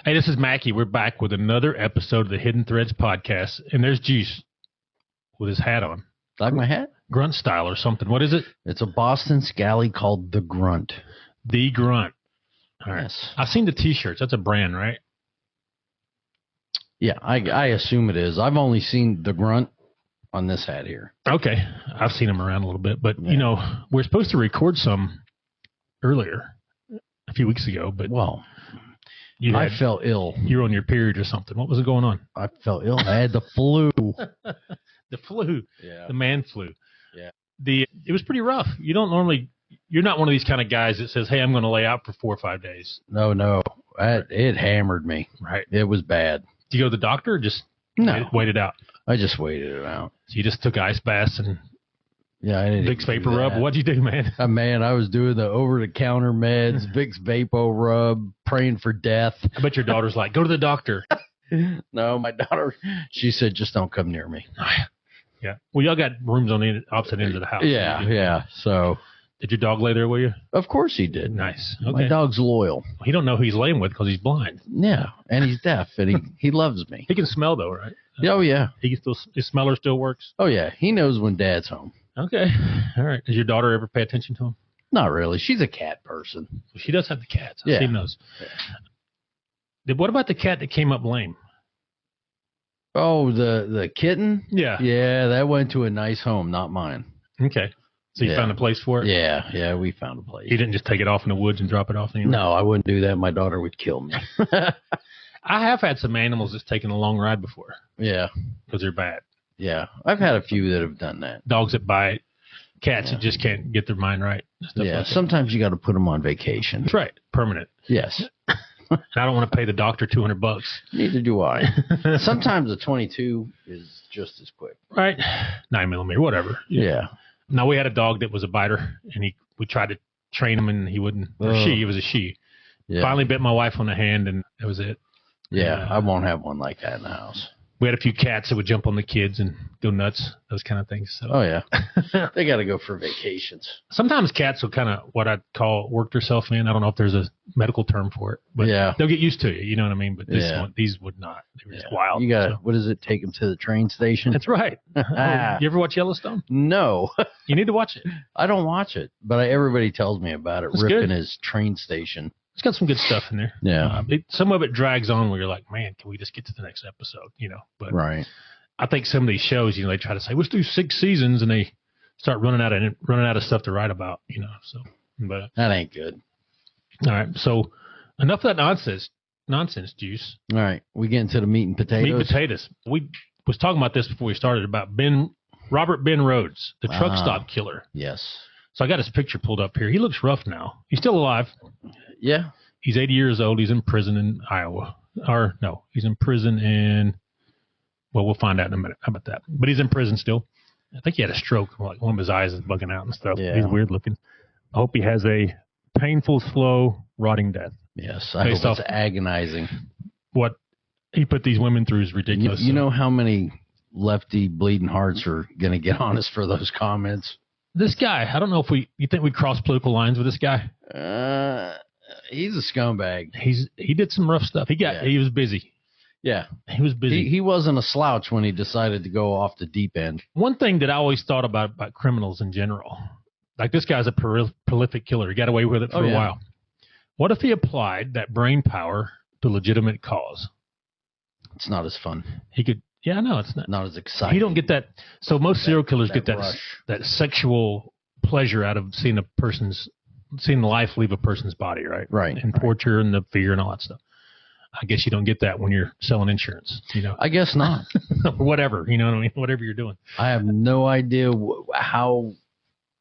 Hey, this is Macky. We're back with another episode of the Hidden Threads podcast. And there's Juice with his hat on. Like my hat? Grunt style or something. What is it? It's a Boston Scally called The Grunt. The Grunt. All right. Yes. I've seen the T-shirts. That's a brand, right? Yeah, I assume it is. I've only seen The Grunt on this hat here. Okay. I've seen them around a little bit. But, you know, we're supposed to record some earlier, a few weeks ago. But well, I felt ill. You were on your period or something. What was going on? I felt ill. I had the flu. The flu. Yeah. The man flu. Yeah. It was pretty rough. You don't normally, you're not one of these kind of guys that says, hey, I'm going to lay out for 4 or 5 days. No. It hammered me. Right. It was bad. Did you go to the doctor or just wait it out? I just waited it out. So you just took ice baths and Vicks Vapor Rub? What'd you do, man? Man, I was doing the over-the-counter meds, Vicks Vapor Rub, praying for death. I bet your daughter's like, go to the doctor. No, my daughter, she said, just don't come near me. Yeah. Well, y'all got rooms on the opposite ends of the house. Yeah. So, did your dog lay there with you? Of course he did. Nice. Okay. My dog's loyal. He don't know who he's laying with because he's blind. Yeah, and he's deaf, and he loves me. He can smell though, right? Oh yeah. He can still, his smeller still works. Oh yeah, he knows when Dad's home. Okay. All right. Does your daughter ever pay attention to him? Not really. She's a cat person. She does have the cats. I've seen those. Yeah. What about the cat that came up lame? Oh, the kitten? Yeah. Yeah, that went to a nice home, not mine. Okay. So you found a place for it? Yeah, we found a place. You didn't just take it off in the woods and drop it off anywhere? No, I wouldn't do that. My daughter would kill me. I have had some animals that's taken a long ride before. Yeah. Because they're bad. Yeah. I've had a few that have done that. Dogs that bite, cats that just can't get their mind right. Yeah, sometimes you got to put them on vacation. That's right. Permanent. Yes. And I don't want to pay the doctor $200. Neither do I. Sometimes a 22 is just as quick. Right. 9mm, whatever. Yeah. Now, we had a dog that was a biter, and we tried to train him, and he wouldn't. Or she. It was a she. Yeah. Finally bit my wife on the hand, and that was it. Yeah, I won't have one like that in the house. We had a few cats that would jump on the kids and go nuts, those kind of things. So. Oh, yeah. They got to go for vacations. Sometimes cats will kind of, what I'd call, work themselves in. I don't know if there's a medical term for it, but they'll get used to you. You know what I mean? But these would not. They were just wild. You got what is it? Take them to the train station? That's right. You ever watch Yellowstone? No. You need to watch it. I don't watch it, but everybody tells me about it. It's ripping good. his train station. It's got some good stuff in there. Yeah. Some of it drags on where you're like, man, can we just get to the next episode? You know, but right. I think some of these shows, they try to say, let's do 6 seasons, and they start running out of stuff to write about, so, but that ain't good. All right. So enough of that nonsense juice. All right. We get into the meat and potatoes. Meat and potatoes. We was talking about this before we started about Ben Rhoades, the truck stop killer. Yes. So I got his picture pulled up here. He looks rough now. He's still alive. Yeah. He's 80 years old. He's in prison in Iowa. Or no, he's in prison in, well, we'll find out in a minute. How about that? But he's in prison still. I think he had a stroke. Like one of his eyes is bugging out and stuff. Yeah. He's weird looking. I hope he has a painful, slow, rotting death. Yes. I hope it's agonizing. What he put these women through is ridiculous. You know how many lefty bleeding hearts are going to get on us for those comments? This guy, I don't know if you think we'd cross political lines with this guy? He's a scumbag. He did some rough stuff. He was busy. Yeah. He was busy. He wasn't a slouch when he decided to go off the deep end. One thing that I always thought about criminals in general, like this guy's a prolific killer. He got away with it for a while. What if he applied that brain power to legitimate cause? It's not as fun. He could. Yeah, no, it's not as exciting. You don't get that. So most serial killers get that sexual pleasure out of seeing the life leave a person's body, right? Right. And torture and the fear and all that stuff. I guess you don't get that when you're selling insurance, I guess not. Or whatever, you know what I mean? Whatever you're doing. I have no idea how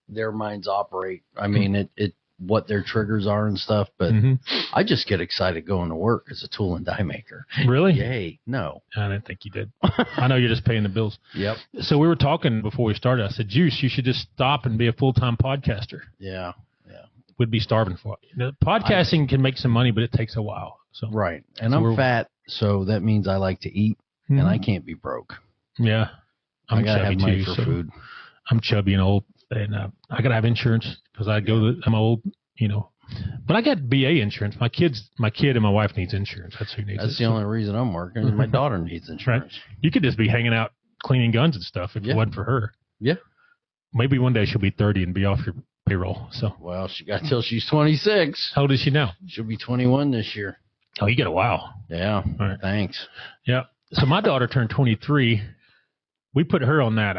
their minds operate. I mean, what their triggers are and stuff, but I just get excited going to work as a tool and die maker. Really? Yay. No. I didn't think you did. I know you're just paying the bills. Yep. So we were talking before we started. I said, Juice, you should just stop and be a full-time podcaster. Yeah. We'd be starving for it. Podcasting can make some money, but it takes a while. So right. And I'm fat, so that means I like to eat, and I can't be broke. Yeah. I got to have money for food. I'm chubby and old, and I got to have insurance because I'm old, But I got BA insurance. My kid and my wife needs insurance. That's who needs it. That's the only reason I'm working. Is my daughter needs insurance. Right. You could just be hanging out cleaning guns and stuff if it wasn't for her. Yeah. Maybe one day she'll be 30 and be off your payroll. So. Well, she got till she's 26. How old is she now? She'll be 21 this year. Oh, you got a while. Yeah. All right. Thanks. Yeah. So my daughter turned 23. We put her on that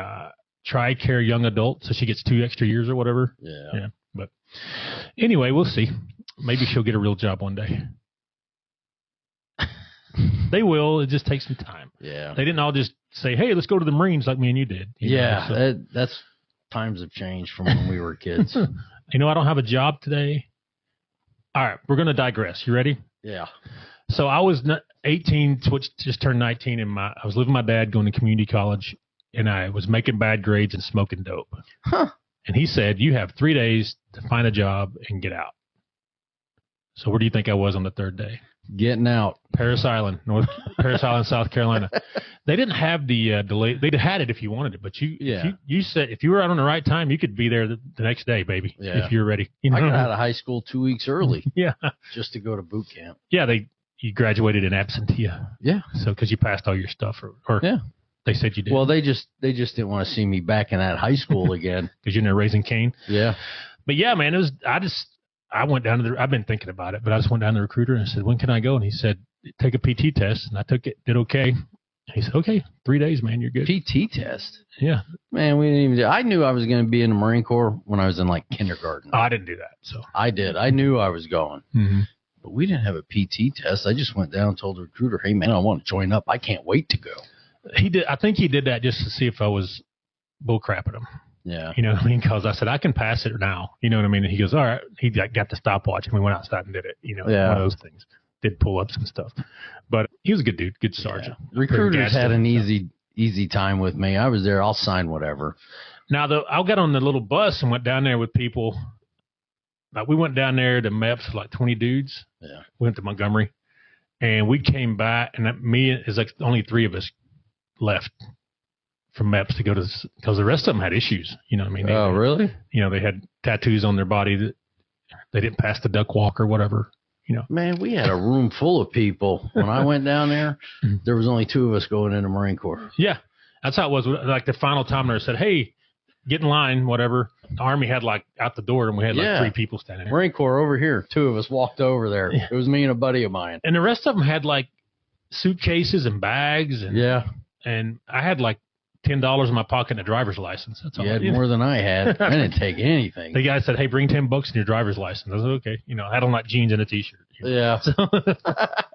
TRICARE young adult, so she gets 2 extra years or whatever. Yeah. But anyway, we'll see. Maybe she'll get a real job one day. They will. It just takes some time. Yeah. They didn't all just say, "Hey, let's go to the Marines," like me and you did. That's times have changed from when we were kids. I don't have a job today. All right, we're going to digress. You ready? Yeah. So I was 18, just turned 19, and I was living with my dad, going to community college, and I was making bad grades and smoking dope. Huh. And he said, "You have 3 days to find a job and get out." So where do you think I was on the third day? Getting out. Parris Island, South Carolina. They didn't have the delay. They'd had it if you wanted it, but you said if you were out on the right time, you could be there the next day, baby. Yeah. If you're ready. I got out of high school 2 weeks early. Yeah. Just to go to boot camp. Yeah, you graduated in absentia. Yeah. So because you passed all your stuff, or yeah. They said you did. Well, they just didn't want to see me back in that high school again. Because you're in there raising Cain. Yeah. But yeah, man, I went down to I've been thinking about it, but I just went down to the recruiter and said, "When can I go?" And he said, "Take a PT test." And I took it, did okay. And he said, "Okay, 3 days, man, you're good." PT test? Yeah. Man, we didn't even I knew I was going to be in the Marine Corps when I was in like kindergarten. Oh, I didn't do that. So I did. I knew I was going. Mm-hmm. But we didn't have a PT test. I just went down and told the recruiter, "Hey, man, I want to join up. I can't wait to go." He did. I think he did that just to see if I was bullcrapping him. Yeah. You know what I mean? Because I said, "I can pass it now." You know what I mean? And he goes, "All right." He got the stopwatch and we went outside and did it. One of those things. Did pull-ups and stuff. But he was a good dude, good sergeant. Yeah. Recruiters had an easy time with me. I was there. I'll sign whatever. Now, I got on the little bus and went down there with people. We went down there to MEPS, like 20 dudes. Yeah. We went to Montgomery. And we came back, and is like only 3 of us left from MEPS to go to, because the rest of them had issues. You know what I mean? Really? They had tattoos on their body that they didn't pass the duck walk or whatever. Man, we had a room full of people. When I went down there, there was only 2 of us going into Marine Corps. Yeah. That's how it was. Like the final time they said, "Hey, get in line," whatever. The Army had like out the door and we had like 3 people standing there. Marine Corps over here. 2 of us walked over there. Yeah. It was me and a buddy of mine. And the rest of them had like suitcases and bags. And I had like $10 in my pocket and a driver's license. That's all. You had more than I had. I didn't take anything. The guy said, "Hey, bring $10 in your driver's license." I was like, "Okay." I had on like jeans and a t-shirt. Yeah. So, all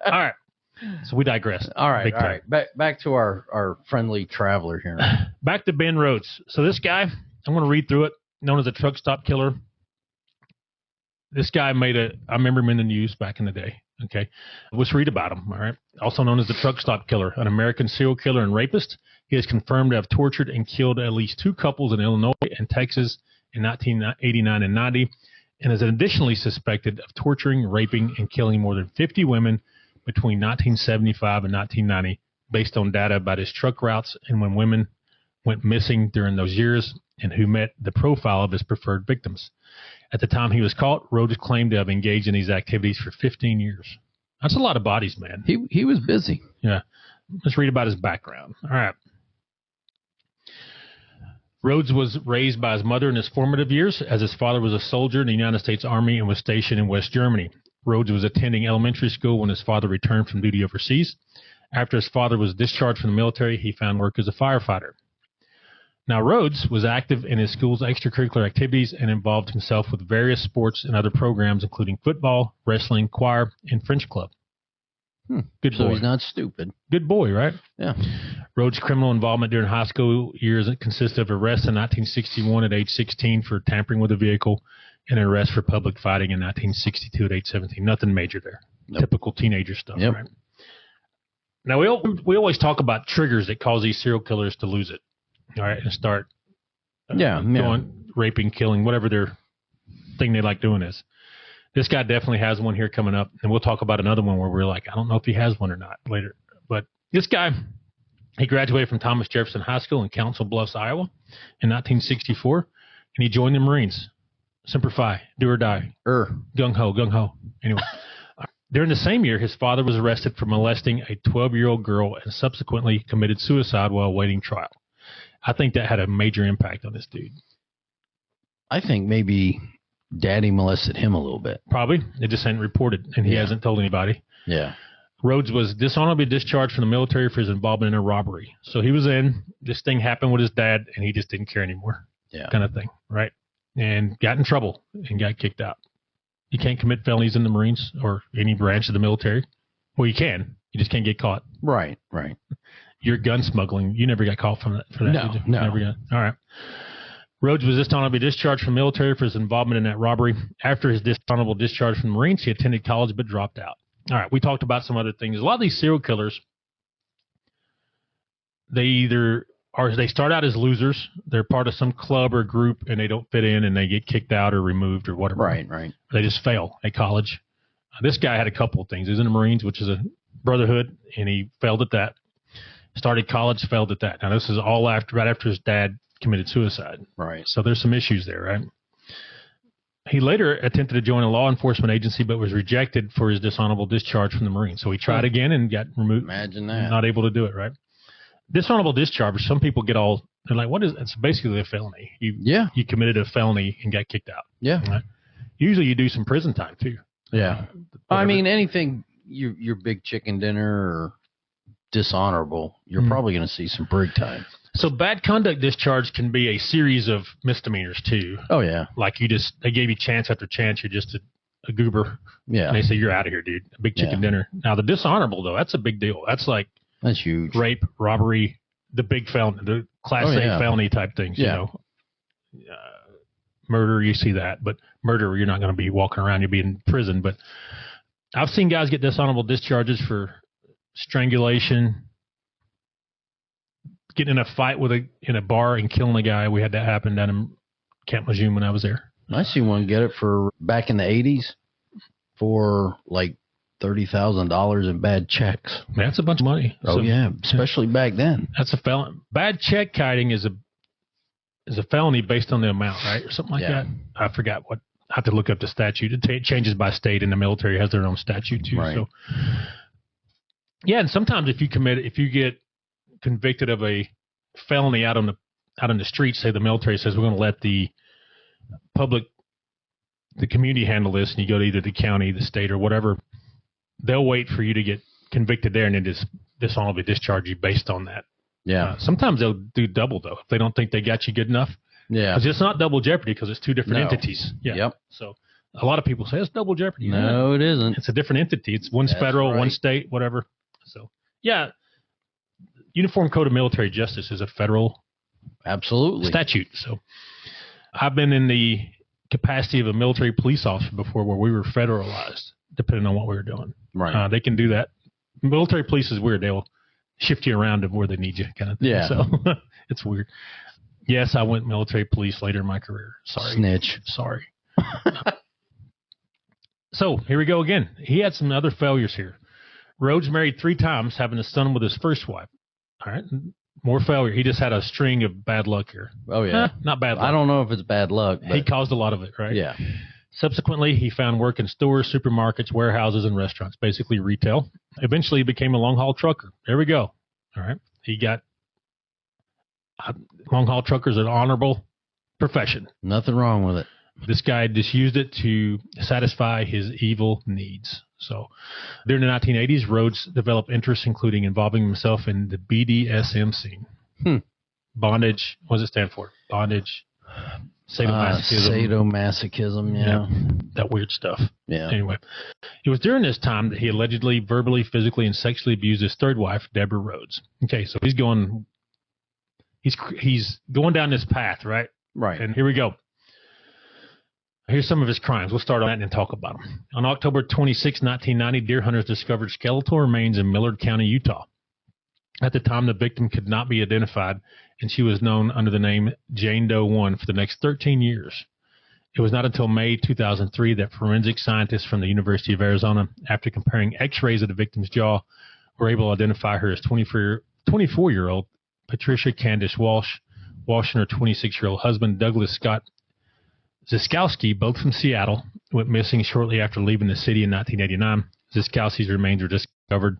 right. So we digress. All right. All right. Back to our friendly traveler here. Back to Ben Rhoades. So this guy, I'm going to read through it, known as a truck stop killer. This guy I remember him in the news back in the day. Okay. Let's read about him. All right. Also known as the truck stop killer, an American serial killer and rapist. He is confirmed to have tortured and killed at least 2 couples in Illinois and Texas in 1989 and 90, and is additionally suspected of torturing, raping, and killing more than 50 women between 1975 and 1990, based on data about his truck routes and when women went missing during those years, and who met the profile of his preferred victims. At the time he was caught, Rhoades claimed to have engaged in these activities for 15 years. That's a lot of bodies, man. He was busy. Yeah. Let's read about his background. All right. Rhoades was raised by his mother in his formative years, as his father was a soldier in the United States Army and was stationed in West Germany. Rhoades was attending elementary school when his father returned from duty overseas. After his father was discharged from the military, he found work as a firefighter. Now, Rhoades was active in his school's extracurricular activities and involved himself with various sports and other programs, including football, wrestling, choir, and French club. Good boy. So he's not stupid. Good boy, right? Yeah. Rhoades' criminal involvement during high school years consisted of arrest in 1961 at age 16 for tampering with a vehicle and an arrest for public fighting in 1962 at age 17. Nothing major there. Nope. Typical teenager stuff, right? Now, we always talk about triggers that cause these serial killers to lose it, all right, and start going raping, killing, whatever their thing they like doing is. This guy definitely has one here coming up, and we'll talk about another one where we're like, I don't know if he has one or not later. But this guy, he graduated from Thomas Jefferson High School in Council Bluffs, Iowa in 1964, and he joined the Marines. Semper Fi, do or die. Gung ho. Anyway, during the same year, his father was arrested for molesting a 12-year-old girl and subsequently committed suicide while awaiting trial. I think that had a major impact on this dude. I think maybe Daddy molested him a little bit. Probably. It just hadn't reported, and he hasn't told anybody. Yeah. Rhoades was dishonorably discharged from the military for his involvement in a robbery. So he was in. This thing happened with his dad, and he just didn't care anymore. Yeah. Kind of thing, right? And got in trouble and got kicked out. You can't commit felonies in the Marines or any branch of the military. Well, you can. You just can't get caught. Right. Your gun smuggling, you never got caught for that. No. Never got. All right. Rhoades was dishonorably discharged from the military for his involvement in that robbery. After his dishonorable discharge from the Marines, he attended college but dropped out. All right, we talked about some other things. A lot of these serial killers, they start out as losers. They're part of some club or group, and they don't fit in, and they get kicked out or removed or whatever. Right. They just fail at college. This guy had a couple of things. He was in the Marines, which is a brotherhood, and he failed at that. Started college, failed at that. Now, this is all right after his dad committed suicide. Right. So there's some issues there, right? He later attempted to join a law enforcement agency, but was rejected for his dishonorable discharge from the Marines. So he tried again and got removed. Imagine that. Not able to do it, right? Dishonorable discharge, some people they're like, what is, it's basically a felony. You committed a felony and got kicked out. Yeah. Right? Usually you do some prison time too. Yeah. I mean, anything, your big chicken dinner or dishonorable, you're probably going to see some brig time. So bad conduct discharge can be a series of misdemeanors too. Oh yeah. Like they gave you chance after chance. You're just a goober. Yeah. And they say, you're out of here, dude. A big chicken dinner. Now the dishonorable though, that's a big deal. That's huge. Rape, robbery, the big felony, the class A felony type things, you know. Murder, you see that, but murder, you're not going to be walking around, you'll be in prison. But I've seen guys get dishonorable discharges for strangulation, getting in a fight in a bar and killing a guy. We had that happen down in Camp Lejeune when I was there. I see one get it for back in the 80s for like $30,000 in bad checks. That's a bunch of money. Oh, yeah, especially back then. That's a felony. Bad check kiting is a felony based on the amount, right? Or something like that. I forgot what. I have to look up the statute. It changes by state, and the military has their own statute too. Right. So, yeah, and sometimes if you get convicted of a felony out on the street, say the military says we're going to let the community handle this, and you go to either the county, the state, or whatever, they'll wait for you to get convicted there and then just dishonorably discharge you based on that. Yeah. Sometimes they'll do double though if they don't think they got you good enough. Yeah. Because it's not double jeopardy because it's two different entities. Yeah. Yep. So a lot of people say it's double jeopardy. No, it isn't. It's a different entity. One's federal, one state, whatever. So yeah. Uniform Code of Military Justice is a federal statute. So I've been in the capacity of a military police officer before where we were federalized, depending on what we were doing. Right. They can do that. Military police is weird. They'll shift you around to where they need you kind of thing. Yeah. So it's weird. Yes, I went military police later in my career. Sorry. Snitch. Sorry. So here we go again. He had some other failures here. Rhoades married 3 times, having a son with his first wife. All right. More failure. He just had a string of bad luck here. Oh, yeah. Not bad luck. I don't know if it's bad luck. But... He caused a lot of it, right? Yeah. Subsequently, he found work in stores, supermarkets, warehouses, and restaurants, basically retail. Eventually, he became a long-haul trucker. There we go. All right. He got long-haul truckers an honorable profession. Nothing wrong with it. This guy just used it to satisfy his evil needs. So during the 1980s, Rhoades developed interests, including involving himself in the BDSM scene. Bondage. What does it stand for? Bondage. Sadomasochism. Sadomasochism, yeah. That weird stuff. Yeah. Anyway, it was during this time that he allegedly verbally, physically, and sexually abused his third wife, Deborah Rhoades. Okay, so he's going down this path, right? Right. And here we go. Here's some of his crimes. We'll start on that and then talk about them. On October 26, 1990, deer hunters discovered skeletal remains in Millard County, Utah. At the time, the victim could not be identified, and she was known under the name Jane Doe 1 for the next 13 years. It was not until May 2003 that forensic scientists from the University of Arizona, after comparing x-rays of the victim's jaw, were able to identify her as 24-year-old Patricia Candice Walsh and her 26-year-old husband, Douglas Scott Ziskowski, both from Seattle, went missing shortly after leaving the city in 1989. Ziskowski's remains were discovered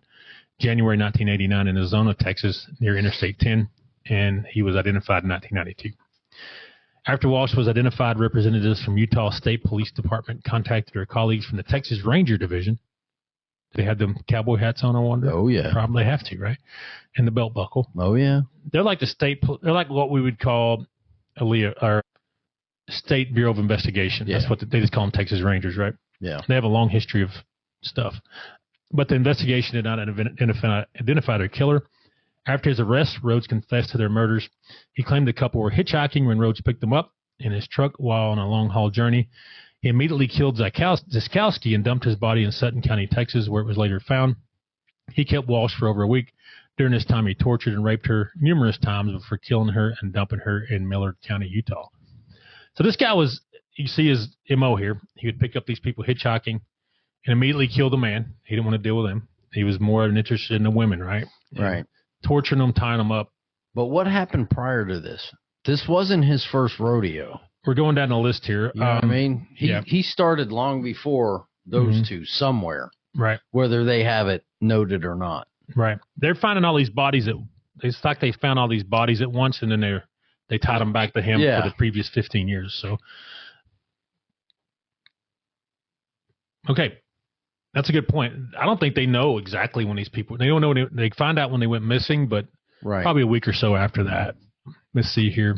January 1989 in Arizona, Texas, near Interstate 10, and he was identified in 1992. After Walsh was identified, representatives from Utah State Police Department contacted their colleagues from the Texas Ranger Division. They had them cowboy hats on, I wonder. Oh, yeah. Probably have to, right? And the belt buckle. Oh, yeah. They're like they're like what we would call or State Bureau of Investigation. Yeah. That's what they just call them, Texas Rangers, right? Yeah. They have a long history of stuff. But the investigation did not identify their killer. After his arrest, Rhoades confessed to their murders. He claimed the couple were hitchhiking when Rhoades picked them up in his truck while on a long-haul journey. He immediately killed Ziskowski and dumped his body in Sutton County, Texas, where it was later found. He kept Walsh for over a week. During this time, he tortured and raped her numerous times before killing her and dumping her in Millard County, Utah. So this guy was, you see his MO here. He would pick up these people hitchhiking and immediately kill the man. He didn't want to deal with them. He was more interested in the women, right? Right. Torturing them, tying them up. But what happened prior to this? This wasn't his first rodeo. We're going down the list here. You know what I mean? He started long before those two somewhere. Right. Whether they have it noted or not. Right. They're finding all these bodies. It's like they found all these bodies at once, and then they tied them back to him for the previous 15 years. So, okay. That's a good point. I don't think they know exactly when these people, they don't know, they find out when they went missing, but probably a week or so after that. Let's see here.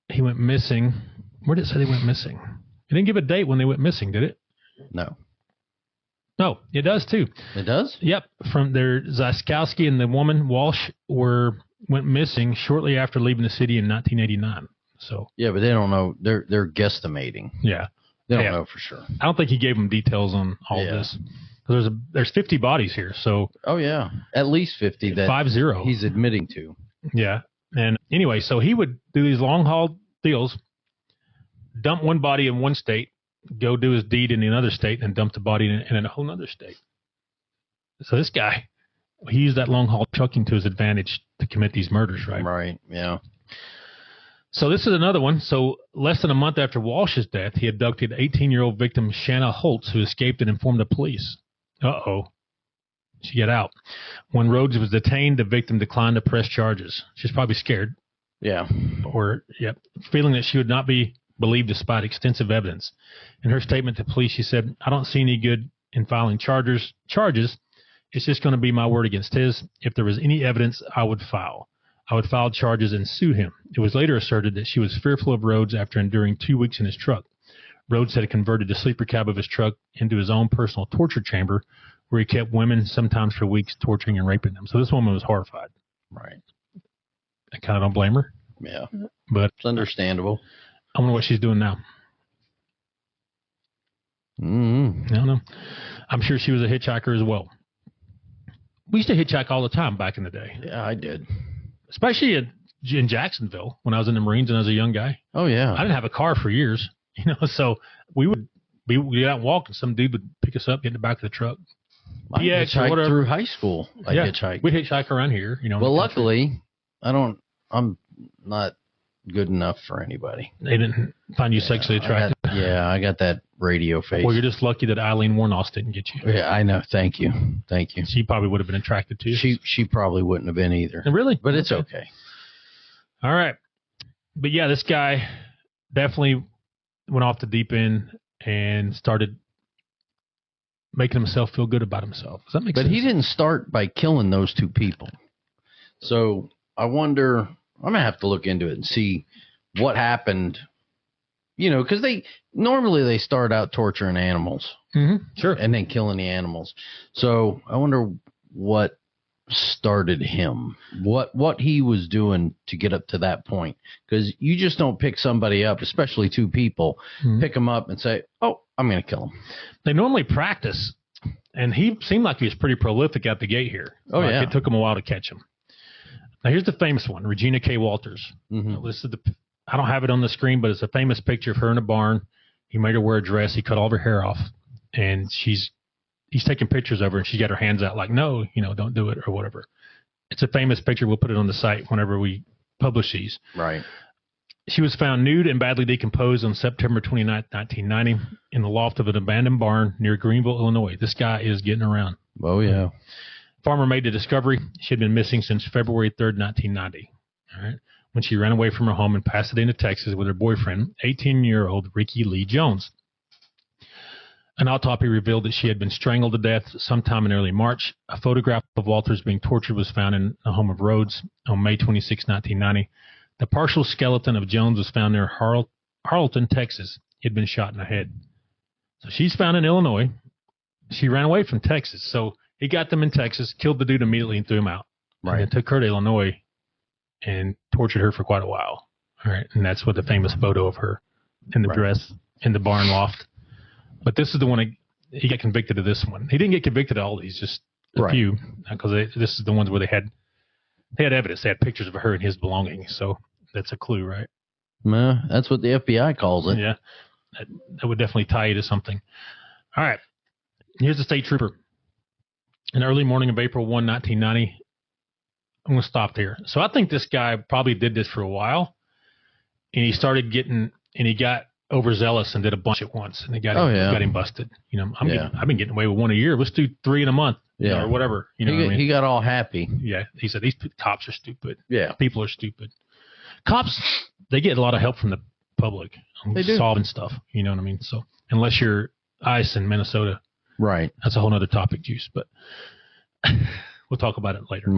He went missing. Where did it say they went missing? It didn't give a date when they went missing, did it? No. No, it does too. It does? Yep. From their Ziskowski and the woman Walsh went missing shortly after leaving the city in 1989. So yeah, but they don't know. They're guesstimating. Yeah. They don't know for sure. I don't think he gave them details on all this. There's 50 bodies here, so at least 50 that 50 he's admitting to. Yeah, and anyway, so he would do these long haul deals, dump one body in one state, go do his deed in another state, and dump the body in a whole other state. So this guy, he used that long haul trucking to his advantage to commit these murders, right? Right. Yeah. So this is another one. So less than a month after Walsh's death, he abducted 18-year-old victim Shanna Holtz, who escaped and informed the police. Uh-oh. She got out. When Rhoades was detained, the victim declined to press charges. She's probably scared. Yeah. Feeling that she would not be believed despite extensive evidence. In her statement to police, she said, "I don't see any good in filing charges. It's just going to be my word against his. If there was any evidence, I would file charges and sue him." It was later asserted that she was fearful of Rhoades after enduring 2 weeks in his truck. Rhoades had converted the sleeper cab of his truck into his own personal torture chamber, where he kept women, sometimes for weeks, torturing and raping them. So this woman was horrified. Right. I kind of don't blame her. Yeah. But it's understandable. I wonder what she's doing now. Mm-hmm. I don't know. I'm sure she was a hitchhiker as well. We used to hitchhike all the time back in the day. Yeah, I did. Especially in Jacksonville when I was in the Marines and I was a young guy. Oh, yeah. I didn't have a car for years, so we'd get out and walk, and some dude would pick us up, get in the back of the truck. I hitchhiked through high school. I hitchhiked. We'd hitchhike around here, Well, luckily, I'm not good enough for anybody. They didn't find you sexually attractive. I got that radio face. Well, you're just lucky that Eileen Warnoss didn't get you. Yeah, I know. Thank you. She probably would have been attracted to you. She probably wouldn't have been either. Really? But it's okay. All right. But yeah, this guy definitely went off the deep end and started making himself feel good about himself. Does that make sense? But he didn't start by killing those two people. So I wonder, I'm going to have to look into it and see what happened. Because they normally start out torturing animals. Mm-hmm. Sure. And then killing the animals. So I wonder what started him, what he was doing to get up to that point. Because you just don't pick somebody up, especially two people, pick them up and say, "Oh, I'm going to kill him." They normally practice, and he seemed like he was pretty prolific at the gate here. It took him a while to catch him. Now here's the famous one, Regina Kay Walters. Mm-hmm. This is I don't have it on the screen, but it's a famous picture of her in a barn. He made her wear a dress. He cut all of her hair off, and he's taking pictures of her, and she's got her hands out like, "No, don't do it," or whatever. It's a famous picture. We'll put it on the site whenever we publish these. Right. She was found nude and badly decomposed on September 29, 1990, in the loft of an abandoned barn near Greenville, Illinois. This guy is getting around. Oh, yeah. Farmer made the discovery. She had been missing since February 3rd, 1990, all right, when she ran away from her home in Pasadena, Texas, with her boyfriend, 18-year-old Ricky Lee Jones. An autopsy revealed that she had been strangled to death sometime in early March. A photograph of Walters being tortured was found in the home of Rhoades on May 26, 1990. The partial skeleton of Jones was found near Harleton, Texas. He had been shot in the head. So she's found in Illinois. She ran away from Texas. So he got them in Texas, killed the dude immediately and threw him out. Right. And then took her to Illinois and tortured her for quite a while. All right. And that's what the famous photo of her in the dress in the barn loft. But this is the one he got convicted of this one. He didn't get convicted of all these, just a few, because this is the ones where they had evidence. They had pictures of her and his belongings. So that's a clue, right? That's what the FBI calls it. Yeah. That would definitely tie you to something. All right. Here's the state trooper. In the early morning of April 1, 1990, I'm going to stop there. So I think this guy probably did this for a while, and he got overzealous and did a bunch at once, and they got him busted. You know, I've been getting away with one a year. Let's do 3 in a month, or whatever. You know, he got all happy. Yeah, he said these cops are stupid. Yeah, people are stupid. Cops, they get a lot of help from the public. They do. Solving stuff. You know what I mean? So unless you're ICE in Minnesota, right? That's a whole other topic, Juice. But we'll talk about it later.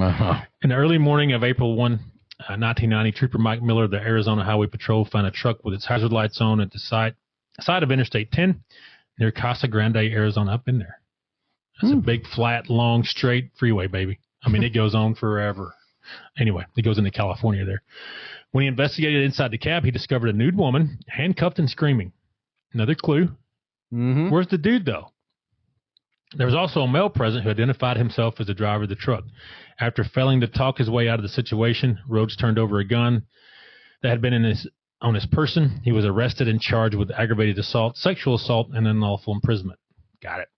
In the early morning of April 1. 1990, Trooper Mike Miller of the Arizona Highway Patrol found a truck with its hazard lights on at the side of Interstate 10 near Casa Grande, Arizona. Up in there. That's a big, flat, long, straight freeway, baby. I mean, it goes on forever. Anyway, it goes into California there. When he investigated inside the cab, he discovered a nude woman, handcuffed and screaming. Another clue. Where's the dude, though? There was also a male present who identified himself as the driver of the truck. After failing to talk his way out of the situation, Rhoades turned over a gun that had been on his person. He was arrested and charged with aggravated assault, sexual assault, and unlawful imprisonment. Got it.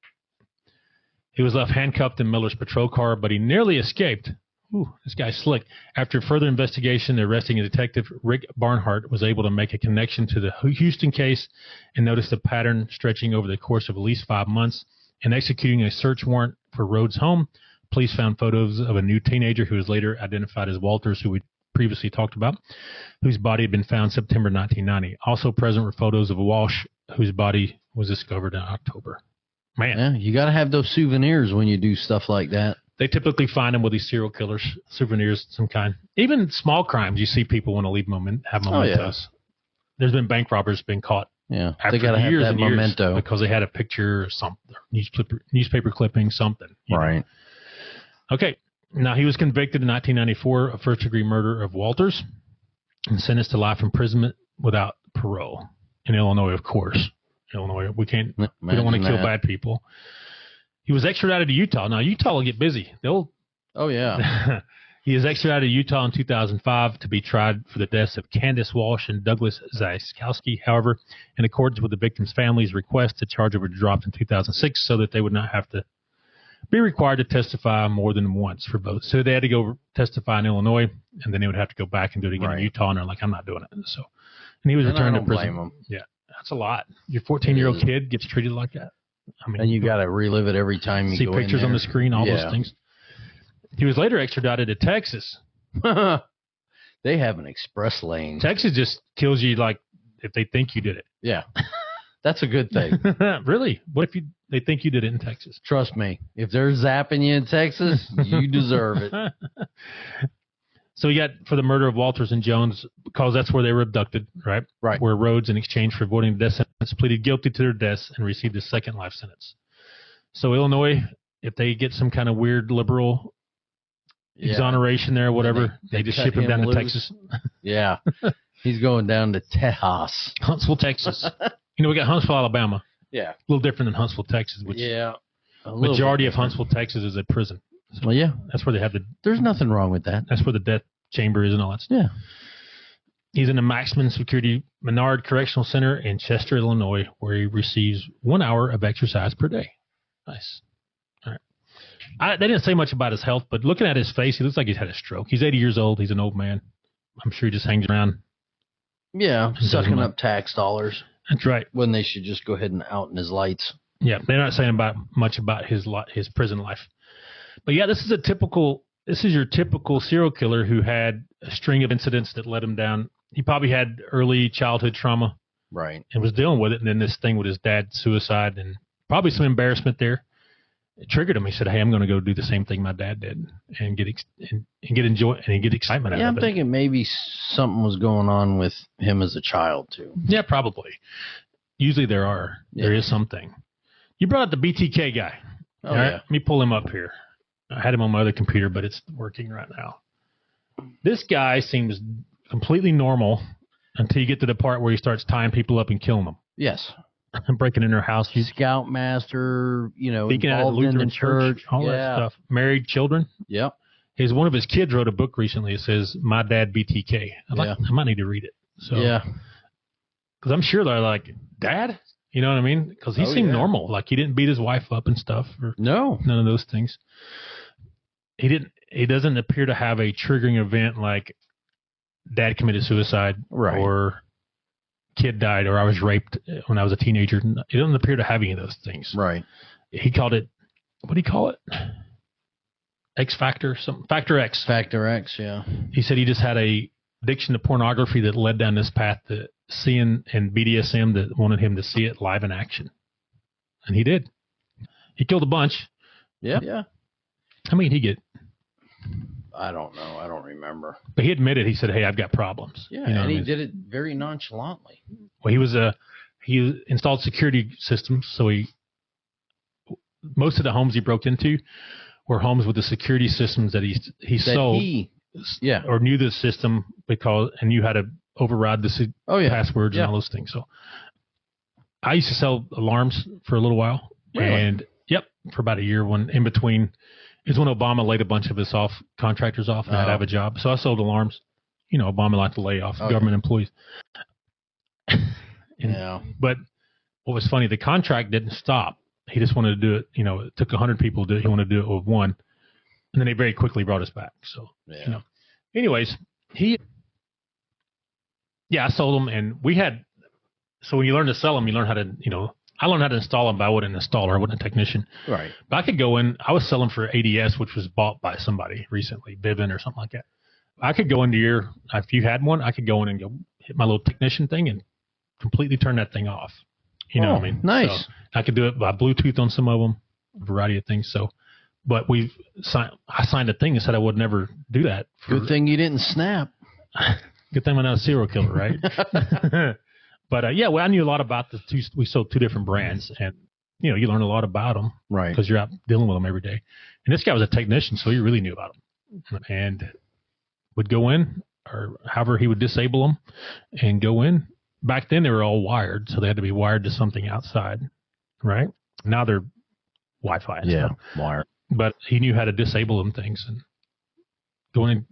He was left handcuffed in Miller's patrol car, but he nearly escaped. Ooh, this guy's slick. After further investigation, the arresting detective, Rick Barnhart, was able to make a connection to the Houston case and noticed a pattern stretching over the course of at least 5 months. In executing a search warrant for Rhoades' home, police found photos of a new teenager who was later identified as Walters, who we previously talked about, whose body had been found September 1990. Also present were photos of Walsh, whose body was discovered in October. Man. Yeah, you got to have those souvenirs when you do stuff like that. They typically find them with these serial killers, souvenirs of some kind. Even small crimes, you see people want to leave have mementos. There's been bank robbers been caught. Yeah, after they got to have that memento because they had a picture or something, newspaper clipping, something. Right. Okay. Now, he was convicted in 1994 of first-degree murder of Walters and sentenced to life imprisonment without parole in Illinois, of course. Illinois, we don't want to kill bad people. He was extradited to Utah. Now, Utah will get busy. Oh, yeah. He is extradited to Utah in 2005 to be tried for the deaths of Candace Walsh and Douglas Zyskowski. However, in accordance with the victims' families' request, the charge were dropped in 2006 so that they would not have to be required to testify more than once for both. So they had to go testify in Illinois, and then they would have to go back and do it again in Utah, and they're like, I'm not doing it. So, and he was returned to prison. Yeah, that's a lot. Your 14-year-old kid gets treated like that. I mean, and you got to relive it every time you see go pictures in on the screen, all those things. He was later extradited to Texas. They have an express lane. Texas just kills you like if they think you did it. Yeah. That's a good thing. Really? What if they think you did it in Texas? Trust me. If they're zapping you in Texas, you deserve it. So he got for the murder of Walters and Jones, because that's where they were abducted, right? Right. Where Rhoades, in exchange for avoiding the death sentence, pleaded guilty to their deaths and received a second life sentence. So Illinois, if they get some kind of weird liberal exoneration there or whatever, they just ship him down to Texas. Yeah. He's going down to Tejas. Huntsville, Texas. We got Huntsville, Alabama. Yeah. A little different than Huntsville, Texas, which majority of Huntsville, Texas is a prison. So well, yeah. That's where they have There's nothing wrong with that. That's where the death chamber is and all that stuff. Yeah. He's in the maximum security Menard Correctional Center in Chester, Illinois, where he receives 1 hour of exercise per day. Nice. All right. They didn't say much about his health, but looking at his face, he looks like he's had a stroke. He's 80 years old. He's an old man. I'm sure he just hangs around Yeah, sucking up tax dollars. That's right. When they should just go ahead and out in his lights. Yeah, they're not saying much about his prison life. But yeah, this is your typical serial killer who had a string of incidents that led him down. He probably had early childhood trauma. Right. And was dealing with it. And then this thing with his dad's suicide and probably some embarrassment there. It triggered him. He said, "Hey, I'm going to go do the same thing my dad did and get excitement out of it." Yeah, I'm thinking maybe something was going on with him as a child too. Yeah, probably. Usually there is something. You brought up the BTK guy. Oh, all right? yeah. Let me pull him up here. I had him on my other computer, but it's working right now. This guy seems completely normal until you get to the part where he starts tying people up and killing them. Yes. Breaking in their house. Scoutmaster, speaking at a Lutheran church, all that stuff. Married, children. Yep. One of his kids wrote a book recently. It says, "My Dad BTK." I might need to read it. So, yeah. Because I'm sure they're like, "Dad?" You know what I mean? Because he seemed normal. Like he didn't beat his wife up and stuff. Or no. None of those things. He doesn't appear to have a triggering event like dad committed suicide. Right. Or kid died, or I was raped when I was a teenager. He doesn't appear to have any of those things. Right. He called it, what do you call it? X Factor, something. Factor X. Factor X, yeah. He said he just had a addiction to pornography that led down this path to seeing and BDSM that wanted him to see it live in action. And he did. He killed a bunch. Yeah. Yeah. How many did he get? I don't know. I don't remember. But he admitted, he said, "Hey, I've got problems." Yeah, and he did it very nonchalantly. Well, he installed security systems, so most of the homes he broke into were homes with the security systems that he sold. Or knew the system and knew how to override the passwords and all those things. So I used to sell alarms for a little while. Really? And for about a year. When in between is when Obama laid a bunch of his contractors off and I had to have a job. So I sold alarms. Obama liked to lay off government employees. But what was funny, the contract didn't stop. He just wanted to do it. It took 100 people to do it. He wanted to do it with one. And then they very quickly brought us back. So, anyways, I sold them, and so when you learn to sell them, you learn how to, I learned how to install them, but I wasn't an installer. I wasn't a technician. Right. But I could go in. I was selling for ADS, which was bought by somebody recently, Vivint or something like that. I could go into if you had one, I could go in and go hit my little technician thing and completely turn that thing off. You know what I mean? Nice. So I could do it by Bluetooth on some of them, a variety of things. So, but I signed a thing that said I would never do that. Good thing you didn't snap. Good thing I'm not a serial killer, right? But I knew a lot about the two. We sold two different brands, and you learn a lot about them, right? Because you're out dealing with them every day. And this guy was a technician, so he really knew about them, and would go in, or however he would disable them, and go in. Back then they were all wired, so they had to be wired to something outside, right? Now they're Wi-Fi. And stuff. Wired. But he knew how to disable them things, and go in.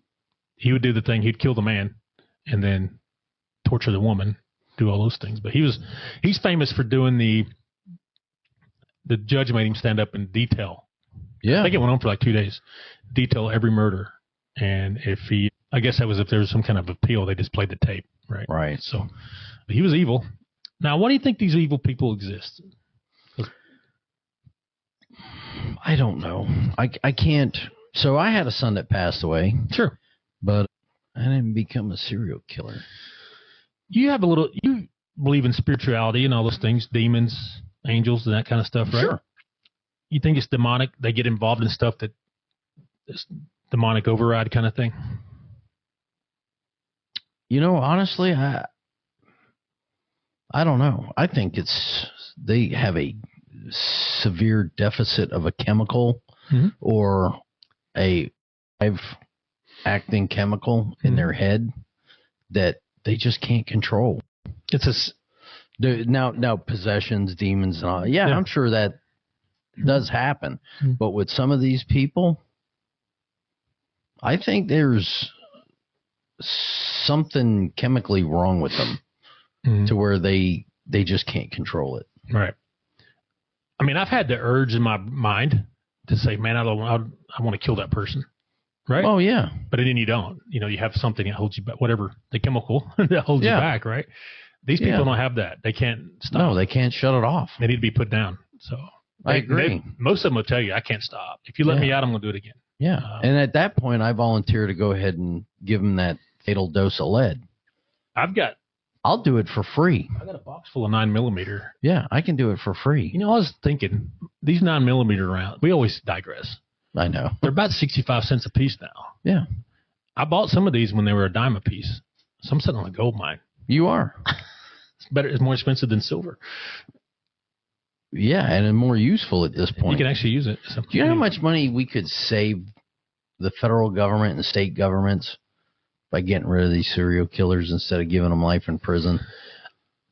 He would do the thing. He'd kill the man, and then torture the woman. Do all those things. But he's famous for doing the judge made him stand up and detail. Yeah. I think it went on for like 2 days. Detail every murder. And if there was some kind of appeal, they just played the tape. Right. Right. So he was evil. Now, why do you think these evil people exist? I don't know. I can't. So I had a son that passed away. Sure. But I didn't become a serial killer. You believe in spirituality and all those things, demons, angels, and that kind of stuff, right? Sure. You think it's demonic? They get involved in stuff that is demonic override kind of thing? Honestly, I don't know. I think they have a severe deficit of a chemical or a acting chemical in their head that they just can't control. Now possessions, demons, and all. Yeah, I'm sure that does happen. But with some of these people, I think there's something chemically wrong with them to where they just can't control it. Right. I mean, I've had the urge in my mind to say, man, I want to kill that person. right? Oh, yeah. But then you don't. You have something that holds you back, whatever, the chemical that holds you back, right? These people don't have that. They can't stop. No, they can't shut it off. They need to be put down. So I agree. Most of them will tell you, I can't stop. If you let me out, I'm going to do it again. Yeah. And at that point, I volunteer to go ahead and give them that fatal dose of lead. I'll do it for free. I got a box full of 9mm. Yeah, I can do it for free. I was thinking, these 9mm rounds, we always digress. I know. They're about 65 cents a piece now. Yeah. I bought some of these when they were a dime a piece. So I'm sitting on a gold mine. You are. It's more expensive than silver. Yeah, and more useful at this point. You can actually use it. Do you know how much money we could save the federal government and the state governments by getting rid of these serial killers instead of giving them life in prison?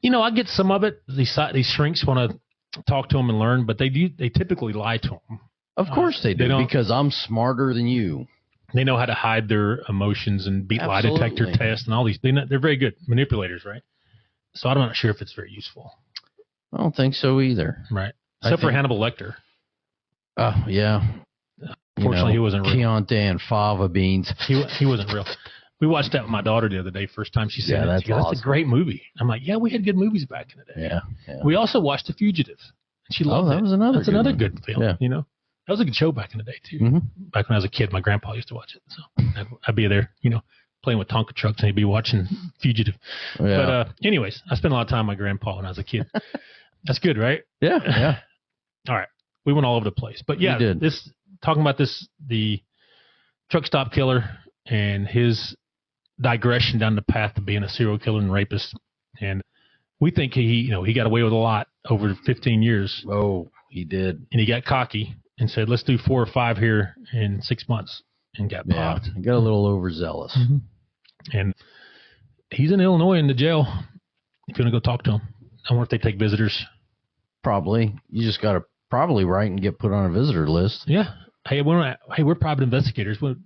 I get some of it. These shrinks want to talk to them and learn, but they typically lie to them. Of course they do, because I'm smarter than you. They know how to hide their emotions and beat lie detector tests and all these. They're very good manipulators, right? So I'm not sure if it's very useful. I don't think so either. Right. Except for Hannibal Lecter. Oh, yeah. Fortunately, he wasn't real. Chianti and fava beans. He wasn't real. We watched that with my daughter the other day. First time she said, that's awesome. That's a great movie. I'm like, yeah, we had good movies back in the day. Yeah. We also watched The Fugitive. She loved it. That's another good film. Yeah. That was a good show back in the day, too. Mm-hmm. Back when I was a kid, my grandpa used to watch it. So I'd be there, playing with Tonka trucks, and he'd be watching Fugitive. Yeah. But anyways, I spent a lot of time with my grandpa when I was a kid. That's good, right? Yeah. All right. We went all over the place. But yeah, talking about the truck stop killer and his digression down the path of being a serial killer and rapist. And we think he got away with a lot over 15 years. Oh, he did. And he got cocky and said, let's do 4 or 5 here in 6 months, and got popped. He got a little overzealous. Mm-hmm. And he's in Illinois in the jail. If you want to go talk to him. I wonder if they take visitors. Probably. You just got to probably write and get put on a visitor list. Yeah. Hey, we're private investigators. We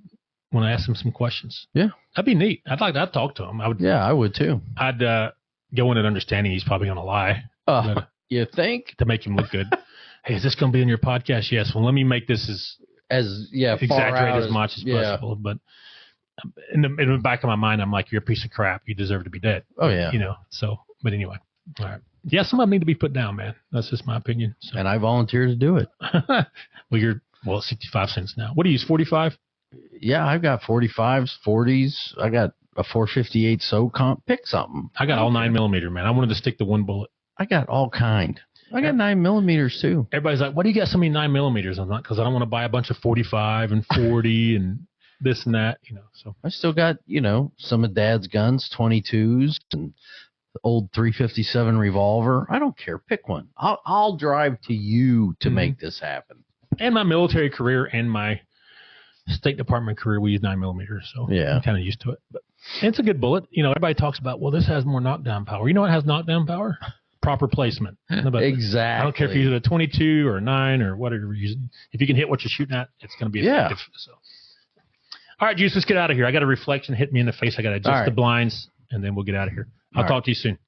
want to ask him some questions. Yeah. That'd be neat. I'd talk to him. I would too. I'd go in and understanding he's probably going to lie. You think? To make him look good. Hey, is this going to be in your podcast? Yes. Well, let me make this exaggerated as much as possible. But in the back of my mind, I'm like, you're a piece of crap. You deserve to be dead. Oh, yeah. But anyway. All right. Yeah, some of them need to be put down, man. That's just my opinion. So. And I volunteer to do it. Well, 65 cents now. What do you use, 45? Yeah, I've got 45s, 40s. I got a 458 SOCOM. Pick something. I got all 9mm, man. I wanted to stick to one bullet. I got all kind. I got 9mm too. Everybody's like, "What do you got so many 9mm?" I'm not, because I don't want to buy a bunch of 45 and 40 and this and that, So I still got, some of Dad's guns, 22s and the old 357 revolver. I don't care. Pick one. I'll drive to you to make this happen. And my military career and my State Department career, we use 9mm, so I'm kind of used to it. But it's a good bullet. Everybody talks about, well, this has more knockdown power. You know what has knockdown power? Proper placement. Exactly. I don't care if you use a 22 or a 9 or whatever you're using. If you can hit what you're shooting at, it's going to be effective. So, all right, Juice, let's get out of here. I got a reflection hit me in the face. I got to adjust the blinds, and then we'll get out of here. I'll talk to you soon.